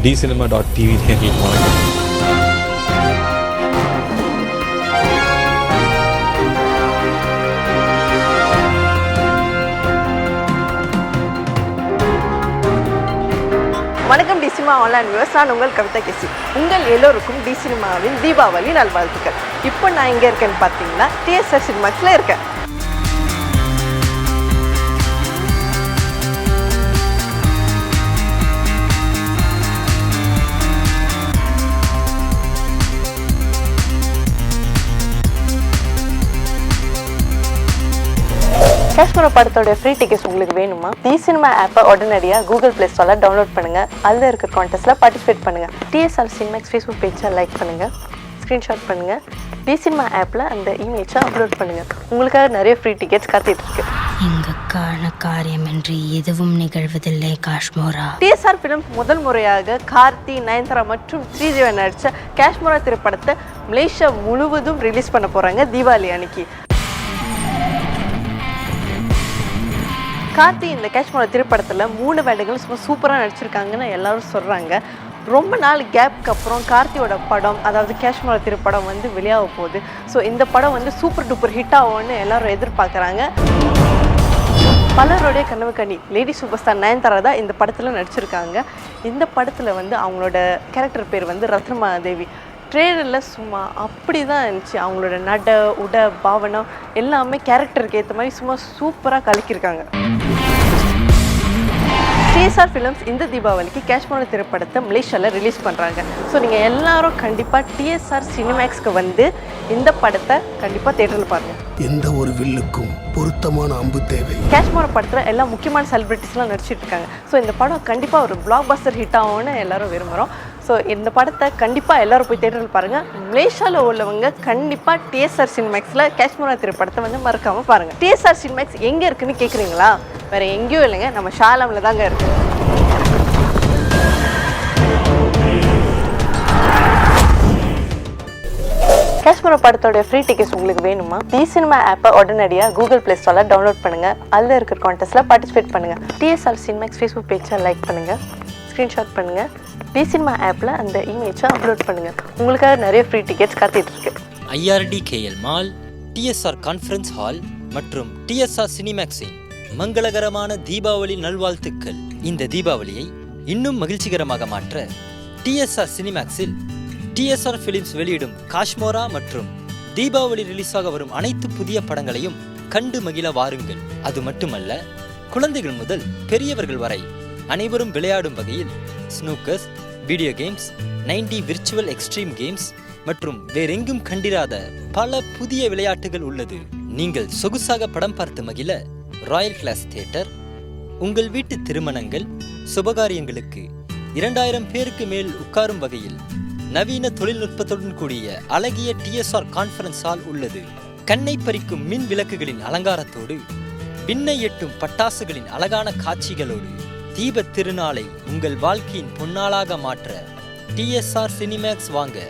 dcinema.tv எங்களுக்கு வணக்கம். வணக்கம் டி சினிமா ஆன்லைன் வியூவர்ஸ், நான் உங்கள் கவிதா கேசி. உங்கள் எல்லோருக்கும் டி சினிமாவின் தீபாவளி நல்வாழ்த்துக்கள். இப்போ நான் எங்கே இருக்கேன்னு பார்த்தீங்கன்னா டிஎஸ்ஆர் சினிமாக்ஸில் இருக்கேன். காஷ்மீரா படத்தோட ஃப்ரீ டிக்கெட்ஸ் உங்களுக்கு வேணுமா? டி சினிமா ஆப்பை உடனடியாக கூகுள் ப்ளே ஸ்டோரில் டவுன்லோட் பண்ணுங்கள். அதில் இருக்கிற கான்டெஸ்ட்டில் பார்ட்டிசிபேட் பண்ணுங்கள். டிஎஸ்ஆர் சினிமாக்ஸ் ஃபேஸ்புக் பேஜை லைக் பண்ணுங்கள், ஸ்க்ரீன்ஷாட் பண்ணுங்கள், டி சினிமா ஆப்பில் அந்த இமேஜை அப்லோட் பண்ணுங்கள். உங்களுக்காக நிறைய ஃப்ரீ டிக்கெட்ஸ் காத்திருக்கு. இங்குக்கான காரியமின்றி எதுவும் நிகழ்வதில்லை காஷ்மோரா. டிஎஸ்ஆர் ஃபிலிம் முதல் முறையாக கார்த்தி, நயன்தாரா மற்றும் ஸ்ரீதேவி நடித்த காஷ்மோரா திரைப்படத்தை மலேசியா முழுவதும் ரிலீஸ் பண்ண போகிறாங்க தீபாவளி அன்னைக்கு. கார்த்தி இந்த காஷ்மோரா திரைப்படத்தில் 3 வேடங்களும் சும்மா சூப்பராக நடிச்சிருக்காங்கன்னு எல்லாரும் சொல்கிறாங்க. ரொம்ப நாள் கேப்க்கு அப்புறம் கார்த்தியோட படம், அதாவது காஷ்மோரா திரைப்படம் வெளியாக போகுது. ஸோ இந்த படம் சூப்பர் டூப்பர் ஹிட் ஆகும்னு எல்லாரும் எதிர்பார்க்குறாங்க. பலருடைய கனவு கனி லேடி சூப்பர் ஸ்டார் நயன்தாரா தான் இந்த படத்தில் நடிச்சிருக்காங்க. இந்த படத்தில் அவங்களோட கேரக்டர் பேர் ரத்னமாதேவி. ட்ரெய்லரில் சும்மா அப்படி தான் இருந்துச்சு. அவங்களோட நட உட பாவனம் எல்லாமே கேரக்டருக்கு ஏற்ற மாதிரி சும்மா சூப்பராக கலக்கியிருக்காங்க. டிஎஸ்ஆர் ஃபிலிம்ஸ் இந்த தீபாவளிக்கு காஷ்மோரா திரைப்படத்தை மலேசியாவில் ரிலீஸ் பண்ணுறாங்க. ஸோ நீங்கள் எல்லாரும் கண்டிப்பாக டிஎஸ்ஆர் சினிமேக்ஸ்க்கு இந்த படத்தை கண்டிப்பாக தேட்டரில் பாருங்கள். எந்த ஒரு வில்லுக்கும் பொருத்தமான அம்பு தேவை. காஷ்மோரா படத்தில் எல்லா முக்கியமான செலிபிரிட்டிஸ்லாம் நடிச்சிட்டு இருக்காங்க. ஸோ இந்த படம் கண்டிப்பாக ஒரு பிளாக் பஸ்டர் ஹிட் ஆகும்னு எல்லாரும் விரும்புகிறோம். ஸோ இந்த படத்தை கண்டிப்பாக எல்லோரும் போய் தேட்டரில் பாருங்கள். மலேசியாவில் உள்ளவங்க கண்டிப்பாக டிஎஸ்ஆர் சினிமேக்ஸில் காஷ்மோரா திரைப்படத்தை மறக்காமல் பாருங்கள். டிஎஸ்ஆர் சினிமேக்ஸ் எங்கே இருக்குன்னு கேட்குறீங்களா? வேறு எங்கேயும் இல்லைங்க, நம்ம ஷாலாமில் தாங்க இருக்குது. காஷ்மோரா படத்தோட ஃப்ரீ டிக்கெட்ஸ் உங்களுக்கு வேணுமா? டி சினிமா ஆப்பை உடனடியாக கூகுள் ப்ளே ஸ்டோரில் டவுன்லோட் பண்ணுங்கள். அதில் இருக்கிற கான்டெஸ்ட்டில் பார்ட்டிசிபேட் பண்ணுங்கள். டிஎஸ்ஆர் சினிமேக்ஸ் ஃபேஸ்புக் பேஜை லைக் பண்ணுங்கள், ஸ்க்ரீன்ஷாட் பண்ணுங்கள், டி சினிமா ஆப்பில் அந்த இமேஜை அப்லோட் பண்ணுங்கள். உங்களுக்காக நிறைய ஃப்ரீ டிக்கெட்ஸ் காத்திட்டு IRDKL mall, DSR conference hall மற்றும் டிஎஸ்ஆர் சினிமேக்ஸின் மங்களகரமான தீபாவளி நல்வாழ்த்துக்கள். இந்த தீபாவளியை இன்னும் மகிழ்ச்சிகரமாக மாற்ற டிஎஸ்ஆர் சினிமேக்ஸில் டிஎஸ்ஆர் ஃபிலிம்ஸ் வெளியிடும் காஷ்மோரா மற்றும் தீபாவளி ரிலீஸாக வரும் அனைத்து புதிய படங்களையும் கண்டு மகிழ வாருங்கள். அது மட்டுமல்ல, குழந்தைகள் முதல் பெரியவர்கள் வரை அனைவரும் விளையாடும் வகையில் snookers, video games, 90 virtual extreme games மற்றும் வேறெங்கும் கண்டிராத பல புதிய விளையாட்டுகள் உள்ளது. நீங்கள் சொகுசாக படம் பார்த்து மகிழ ராயல் கிளாஸ் தியேட்டர், உங்கள் வீட்டு திருமணங்கள், சுபகாரியங்களுக்கு 2000 பேருக்கு மேல் உட்காரும் வகையில் நவீன தொழில்நுட்பத்துடன் கூடிய அழகிய டிஎஸ்ஆர் கான்ஃபரன்ஸ் ஹால் உள்ளது. கண்ணை பறிக்கும் மின் விளக்குகளின் அலங்காரத்தோடு, விண்ணை எட்டும் பட்டாசுகளின் அழகான காட்சிகளோடு தீப திருநாளை உங்கள் வாழ்க்கையின் பொன்னாளாக மாற்ற டிஎஸ்ஆர் சினிமேக்ஸ் வாங்க.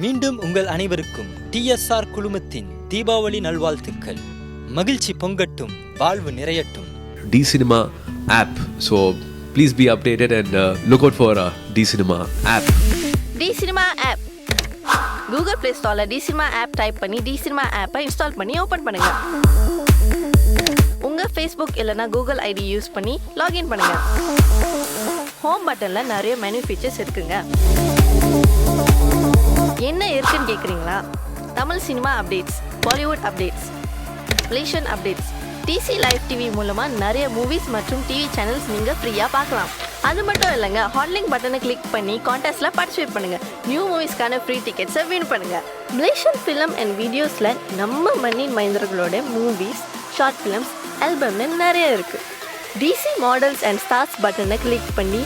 மீண்டும் உங்கள் அனைவருக்கும் டிஎஸ்ஆர் குழுமத்தின் தீபாவளி நல்வாழ்த்துக்கள். மகிழ்ச்சி பொங்கட்டும், வாழ்வு நிறையட்டும். D Cinema app. So please be updated and look out for D Cinema app. D Cinema app Google play ஸ்டோரில் D Cinema ஆப் டைப் பண்ணி D Cinema ஆப்பை இன்ஸ்டால் பண்ணி ஓப்பன் பண்ணுங்க. உங்கள் ஃபேஸ்புக் இல்லைனா கூகுள் ஐடி யூஸ் பண்ணி login பண்ணுங்க. Home பட்டனில் நிறைய மெனு ஃபீச்சர்ஸ் இருக்குங்க. என்ன இருக்குன்னு கேட்குறீங்களா? Tamil cinema updates, Bollywood updates, Malaysian updates, DC live TV மூலமாக நிறைய மூவிஸ் மற்றும் டிவி சேனல்ஸ் நீங்கள் ஃப்ரீயாக பார்க்கலாம். அது மட்டும் இல்லைங்க, ஹாட்லிங்க் பட்டனை கிளிக் பண்ணி கான்டெஸ்ட்டில் பார்ட்டிசிபேட் பண்ணுங்கள். நியூ மூவிஸ்க்கான ஃப்ரீ டிக்கெட்ஸை வின் பண்ணுங்கள். மலேசியன் ஃபிலிம் அண்ட் வீடியோஸில் நம்ம மண்ணின் மைந்தர்களோட மூவிஸ், ஷார்ட் ஃபிலிம்ஸ், ஆல்பம்னு நிறைய இருக்குது. டிசி மாடல்ஸ் அண்ட் ஸ்டார்ஸ் பட்டனை கிளிக் பண்ணி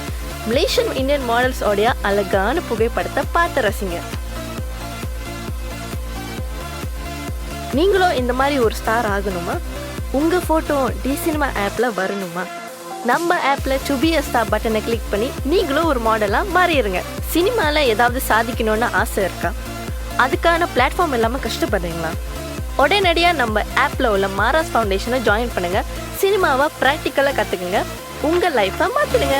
மலேசியன் இந்தியன் மாடல்ஸோடைய அழகான புகைப்படத்தை பார்த்து ரசிங்க. நீங்களும் இந்த மாதிரி ஒரு ஸ்டார் ஆகணுமா? உங்கள் ஃபோட்டோ டி சினிமா ஆப்பில் வரணுமா? நம்ம ஆப்பில் டு பி எ ஸ்டார் பட்டனை கிளிக் பண்ணி நீங்களும் ஒரு மாடலாக மாறிடுங்க. சினிமாவில் ஏதாவது சாதிக்கணும்னு ஆசை இருக்கா? அதுக்கான பிளாட்ஃபார்ம் இல்லாமல் கஷ்டப்படுறீங்களா? உடனடியாக நம்ம ஆப்பில் உள்ள மாராஸ் ஃபவுண்டேஷனை ஜாயின் பண்ணுங்கள். சினிமாவை ப்ராக்டிக்கலாக கற்றுக்குங்க. உங்கள் லைஃப்பை மாற்றிடுங்க.